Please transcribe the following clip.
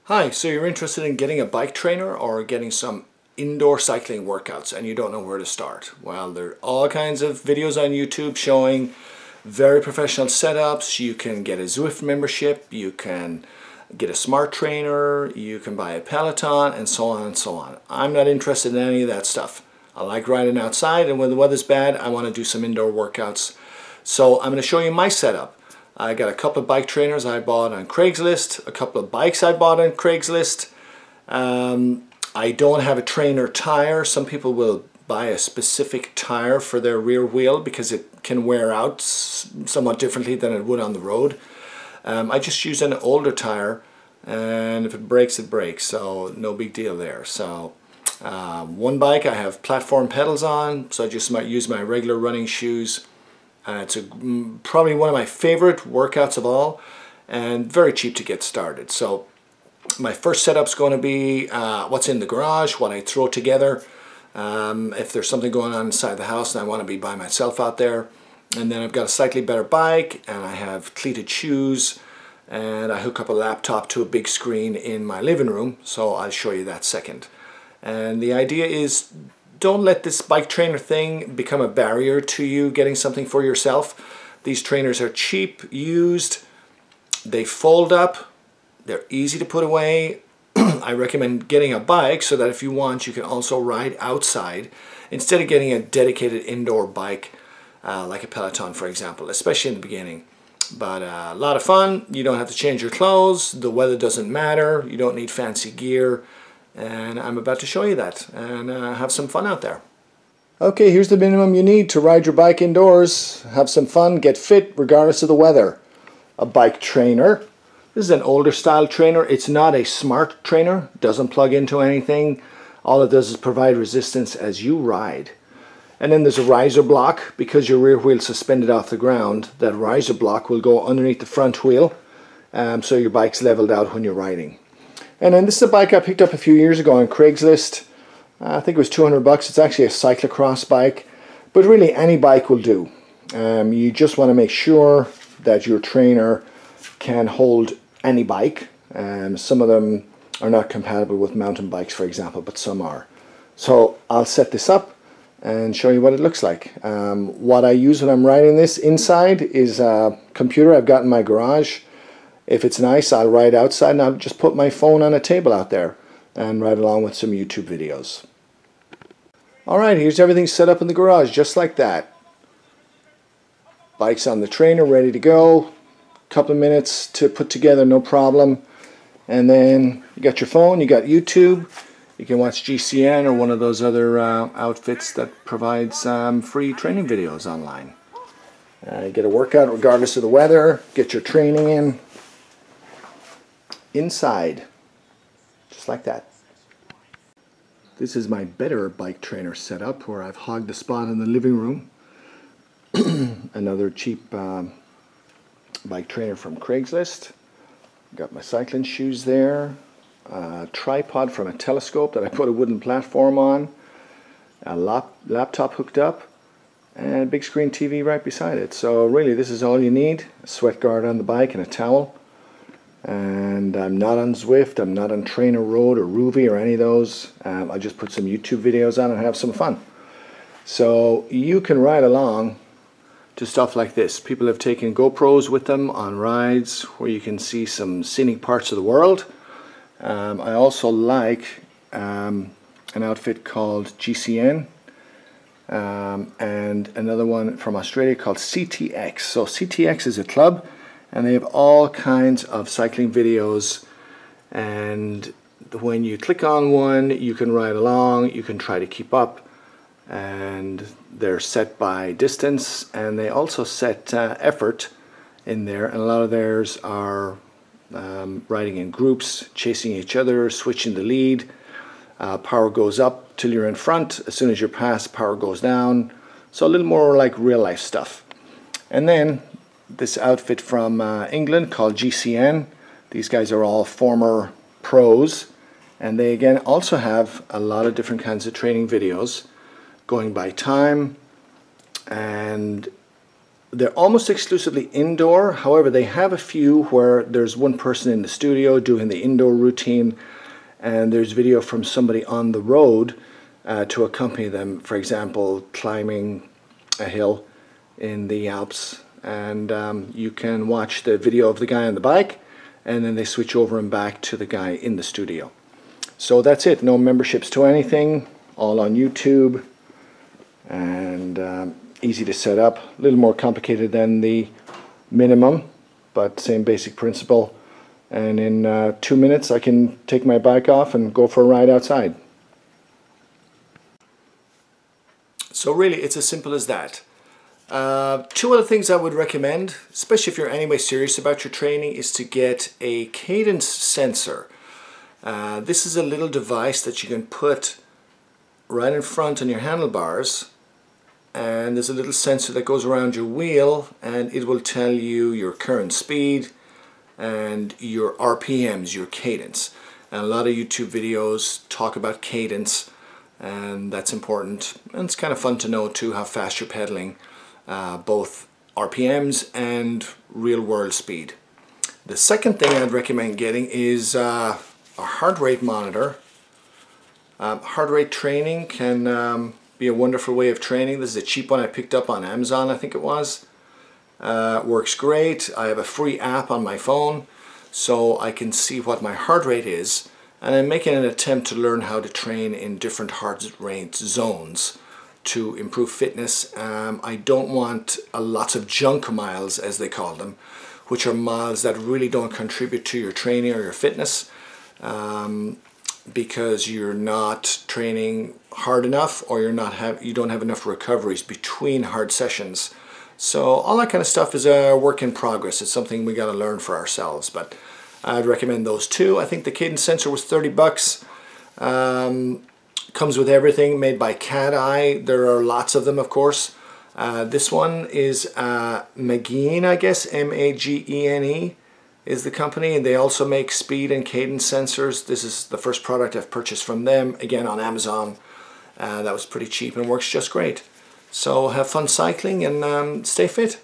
Hi, so you're interested in getting a bike trainer or getting some indoor cycling workouts and you don't know where to start? Well, there are all kinds of videos on YouTube showing very professional setups. You can get a Zwift membership, you can get a smart trainer, you can buy a Peloton, and so on and so on. I'm not interested in any of that stuff. I like riding outside, and when the weather's bad, I want to do some indoor workouts. So I'm going to show you my setup. I got a couple of bike trainers I bought on Craigslist, a couple of bikes I bought on Craigslist. I don't have a trainer tire. Some people will buy a specific tire for their rear wheel because it can wear out somewhat differently than it would on the road. I just use an older tire, and if it breaks, it breaks, so no big deal there. So one bike I have platform pedals on, so I just might use my regular running shoes. It's probably one of my favorite workouts of all, and very cheap to get started. So my first setup's going to be what's in the garage, what I throw together. If there's something going on inside the house and I want to be by myself out there. And then I've got a slightly better bike, and I have cleated shoes, and I hook up a laptop to a big screen in my living room, so I'll show you that second. And the idea is, don't let this bike trainer thing become a barrier to you getting something for yourself. These trainers are cheap, used, they fold up, they're easy to put away. I recommend getting a bike so that if you want, you can also ride outside instead of getting a dedicated indoor bike like a Peloton, for example, especially in the beginning. But a lot of fun. You don't have to change your clothes, the weather doesn't matter, you don't need fancy gear. And I'm about to show you that and have some fun out there. Okay, here's the minimum you need to ride your bike indoors, have some fun, get fit regardless of the weather. A bike trainer. This is an older style trainer. It's not a smart trainer, doesn't plug into anything. All it does is provide resistance as you ride. And then there's a riser block. Because your rear wheel is suspended off the ground, that riser block will go underneath the front wheel, so your bike's leveled out when you're riding. And then this is a bike I picked up a few years ago on Craigslist. I think it was 200 bucks. It's actually a cyclocross bike, but really any bike will do. You just want to make sure that your trainer can hold any bike. Some of them are not compatible with mountain bikes, for example, but some are. So I'll set this up and show you what it looks like. What I use when I'm riding this inside is a computer I've got in my garage. If it's nice, I'll ride outside, and I'll just put my phone on a table out there and ride along with some YouTube videos. Alright, here's everything set up in the garage, just like that. Bike's on the trainer, ready to go. Couple of minutes to put together, no problem. And then you got your phone, you got YouTube. You can watch GCN or one of those other outfits that provides free training videos online. Get a workout regardless of the weather, get your training in. Inside, just like that. This is my better bike trainer setup where I've hogged the spot in the living room. Another cheap bike trainer from Craigslist. Got my cycling shoes there. A tripod from a telescope that I put a wooden platform on. A laptop hooked up. And a big screen TV right beside it. So really this is all you need. A sweat guard on the bike and a towel. And I'm not on Zwift, I'm not on Trainer Road or Rouvy or any of those. I just put some YouTube videos on and have some fun. So you can ride along to stuff like this. People have taken GoPros with them on rides where you can see some scenic parts of the world. I also like an outfit called GCN and another one from Australia called CTX. So CTX is a club, and they have all kinds of cycling videos, and when you click on one you can ride along, you can try to keep up, and they're set by distance, and they also set effort in there, and a lot of theirs are riding in groups, chasing each other, switching the lead. Power goes up till you're in front, as soon as you're past, power goes down, so a little more like real life stuff. And then this outfit from England called GCN. These guys are all former pros, and they again also have a lot of different kinds of training videos going by time, and They're almost exclusively indoor. However, they have a few where there's one person in the studio doing the indoor routine, and there's video from somebody on the road to accompany them, for example, climbing a hill in the Alps. And you can watch the video of the guy on the bike, and then they switch over and back to the guy in the studio. So that's it. No memberships to anything, all on YouTube, and easy to set up. A little more complicated than the minimum, but same basic principle. And in 2 minutes I can take my bike off and go for a ride outside. So really it's as simple as that. Two other things I would recommend, especially if you're anyway serious about your training, is to get a cadence sensor. This is a little device that you can put right in front on your handlebars, and there's a little sensor that goes around your wheel, and it will tell you your current speed and your RPMs, your cadence. And a lot of YouTube videos talk about cadence, and that's important. And it's kind of fun to know too how fast you're pedaling, both RPMs and real world speed. The second thing I'd recommend getting is a heart rate monitor. Heart rate training can be a wonderful way of training. This is a cheap one I picked up on Amazon, I think it was. Works great. I have a free app on my phone, so I can see what my heart rate is, and I'm making an attempt to learn how to train in different heart rate zones to improve fitness. I don't want lots of junk miles, as they call them, which are miles that really don't contribute to your training or your fitness, because you're not training hard enough, or you don't have enough recoveries between hard sessions. So all that kind of stuff is a work in progress. It's something we got to learn for ourselves, but I'd recommend those two. I think the cadence sensor was 30 bucks. Comes with everything, made by CAD-EYE. There are lots of them, of course. This one is Magene, I guess, M-A-G-E-N-E is the company, and they also make speed and cadence sensors. This is the first product I've purchased from them, again on Amazon. That was pretty cheap and works just great. So have fun cycling and stay fit.